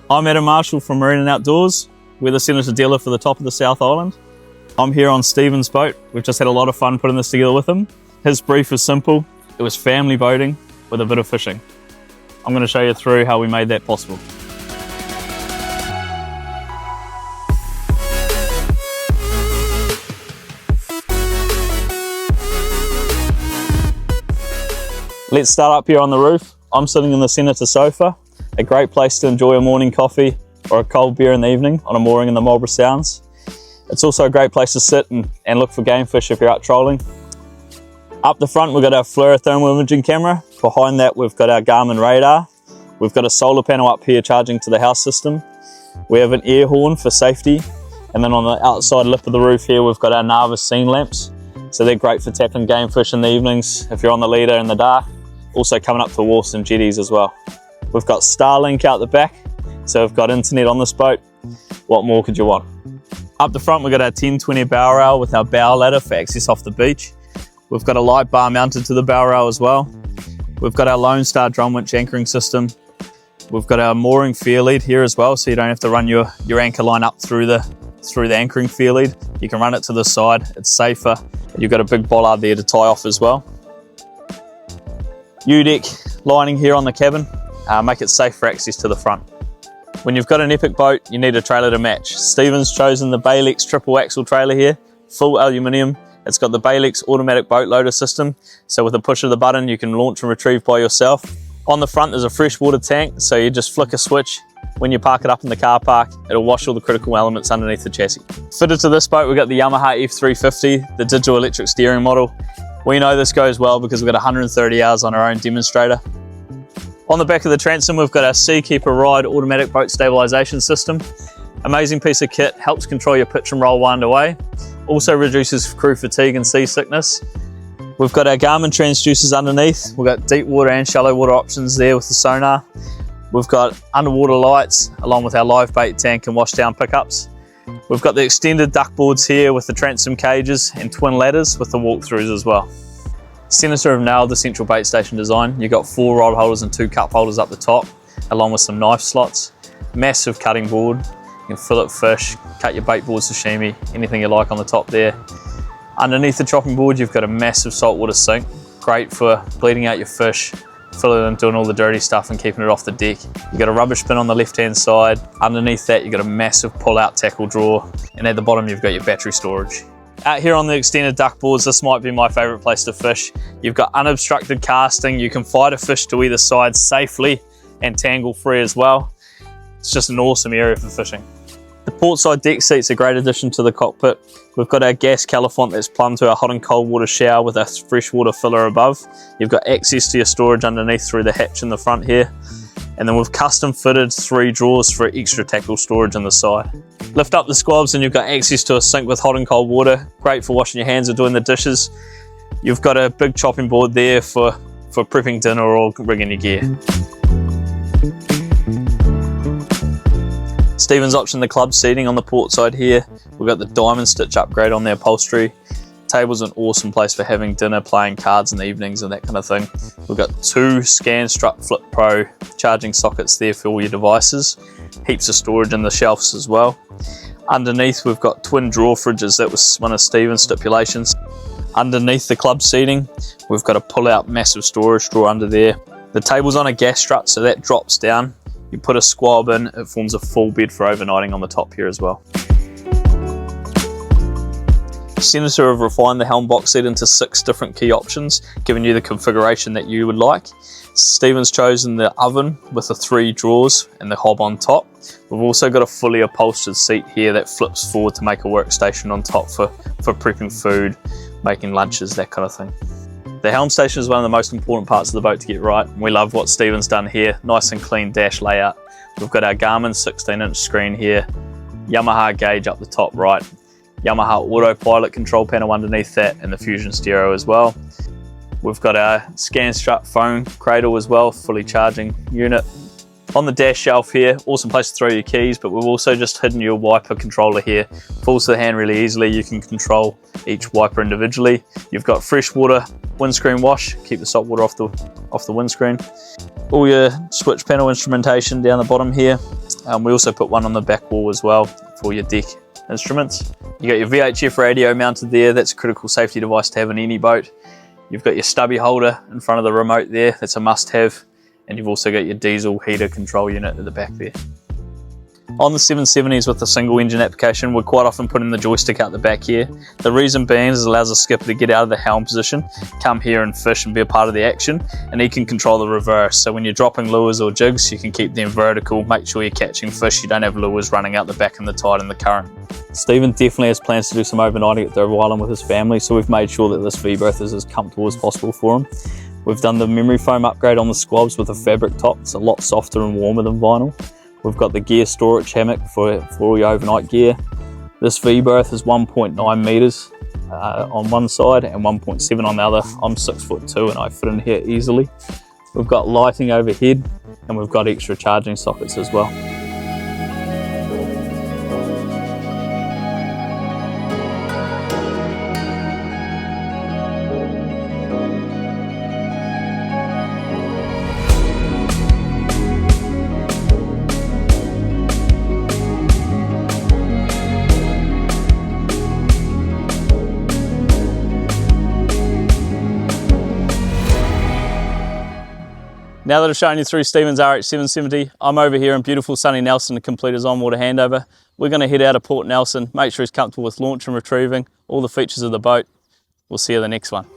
I'm Adam Marshall from Marine and Outdoors. We're the Senator dealer for the top of the South Island. I'm here on Stephen's boat. We've just had a lot of fun putting this together with him. His brief was simple. It was family boating with a bit of fishing. I'm going to show you through how we made that possible. Let's start up here on the roof. I'm sitting in the Senator sofa. A great place to enjoy a morning coffee or a cold beer in the evening on a mooring in the Marlborough Sounds. It's also a great place to sit and look for game fish if you're out trolling. Up the front we've got our fluorothermal imaging camera. Behind that we've got our Garmin radar. We've got a solar panel up here charging to the house system. We have an air horn for safety. And then on the outside lip of the roof here we've got our Narvis scene lamps. So they're great for tackling game fish in the evenings if you're on the leader in the dark. Also coming up to wharfs and jetties as well. We've got Starlink out the back, so we've got internet on this boat. What more could you want? Up the front we've got our 1020 bow rail with our bow ladder for access off the beach. We've got a light bar mounted to the bow rail as well. We've got our Lone Star drum winch anchoring system. We've got our mooring fear lead here as well, so you don't have to run your anchor line up through the anchoring fear lead. You can run it to the side, it's safer. You've got a big bollard there to tie off as well. U-deck lining here on the cabin. Make it safe for access to the front. When you've got an epic boat, you need a trailer to match. Stephen's chosen the Baylex triple axle trailer here, full aluminium. It's got the Baylex automatic boat loader system, so with a push of the button you can launch and retrieve by yourself. On the front there's a freshwater tank, so you just flick a switch. When you park it up in the car park, it'll wash all the critical elements underneath the chassis. Fitted to this boat we've got the Yamaha F350, the digital electric steering model. We know this goes well because we've got 130 hours on our own demonstrator. On the back of the transom we've got our Seakeeper Ride automatic boat stabilization system. Amazing piece of kit, helps control your pitch and roll while underway. Also reduces crew fatigue and seasickness. We've got our Garmin transducers underneath. We've got deep water and shallow water options there with the sonar. We've got underwater lights along with our live bait tank and wash down pickups. We've got the extended duck boards here with the transom cages and twin ladders with the walkthroughs as well. Senator have nailed the central bait station design. You've got 4 rod holders and 2 cup holders up the top, along with some knife slots. Massive cutting board. You can fillet fish, cut your bait board, sashimi, anything you like on the top there. Underneath the chopping board, you've got a massive saltwater sink. Great for bleeding out your fish, filling and doing all the dirty stuff and keeping it off the deck. You've got a rubbish bin on the left-hand side. Underneath that, you've got a massive pull-out tackle drawer. And at the bottom, you've got your battery storage. Out here on the extended duck boards, this might be my favourite place to fish. You've got unobstructed casting, you can fight a fish to either side safely and tangle free as well. It's just an awesome area for fishing. The portside deck seat's a great addition to the cockpit. We've got our gas califont that's plumbed to our hot and cold water shower with a freshwater filler above. You've got access to your storage underneath through the hatch in the front here. And then we've custom fitted 3 drawers for extra tackle storage on the side. Lift up the squabs and you've got access to a sink with hot and cold water. Great for washing your hands or doing the dishes. You've got a big chopping board there for prepping dinner or rigging your gear. Stephen's optioned the club seating on the port side here. We've got the diamond stitch upgrade on the upholstery. Table's an awesome place for having dinner, playing cards in the evenings and that kind of thing. We've got 2 ScanStrut Flip Pro charging sockets there for all your devices. Heaps of storage in the shelves as well. Underneath we've got twin drawer fridges. That was one of Stephen's stipulations. Underneath the club seating we've got a pull-out massive storage drawer under there. The table's on a gas strut, so that drops down. You put a squab in, it forms a full bed for overnighting on the top here as well. Senator have refined the Helm box seat into 6 different key options, giving you the configuration that you would like. Stephen's chosen the oven with the 3 drawers and the hob on top. We've also got a fully upholstered seat here that flips forward to make a workstation on top for prepping food, making lunches, that kind of thing. The Helm station is one of the most important parts of the boat to get right, and we love what Stephen's done here. Nice and clean dash layout. We've got our Garmin 16-inch screen here, Yamaha gauge up the top right, Yamaha autopilot control panel underneath that, and the Fusion stereo as well. We've got our ScanStrut phone cradle as well, fully charging unit. On the dash shelf here, awesome place to throw your keys, but we've also just hidden your wiper controller here. Falls to the hand really easily, you can control each wiper individually. You've got freshwater windscreen wash, keep the salt water off the windscreen. All your switch panel instrumentation down the bottom here. We also put one on the back wall as well for your deck instruments. You got your VHF radio mounted there. That's a critical safety device to have in any boat. You've got your stubby holder in front of the remote there. That's a must-have. And you've also got your diesel heater control unit at the back there. On the 770s with the single engine application, we're quite often putting the joystick out the back here. The reason being is it allows the skipper to get out of the helm position, come here and fish and be a part of the action, and he can control the reverse. So when you're dropping lures or jigs, you can keep them vertical, make sure you're catching fish, you don't have lures running out the back in the tide and the current. Stephen definitely has plans to do some overnighting at the Island with his family, so we've made sure that this V-berth is as comfortable as possible for him. We've done the memory foam upgrade on the squabs with a fabric top. It's a lot softer and warmer than vinyl. We've got the gear storage hammock for all your overnight gear. This V-berth is 1.9 meters on one side and 1.7 on the other. I'm 6'2" and I fit in here easily. We've got lighting overhead and we've got extra charging sockets as well. Now that I've shown you through Stephen's RH770, I'm over here in beautiful sunny Nelson to complete his on-water handover. We're going to head out of Port Nelson, make sure he's comfortable with launch and retrieving, all the features of the boat. We'll see you the next one.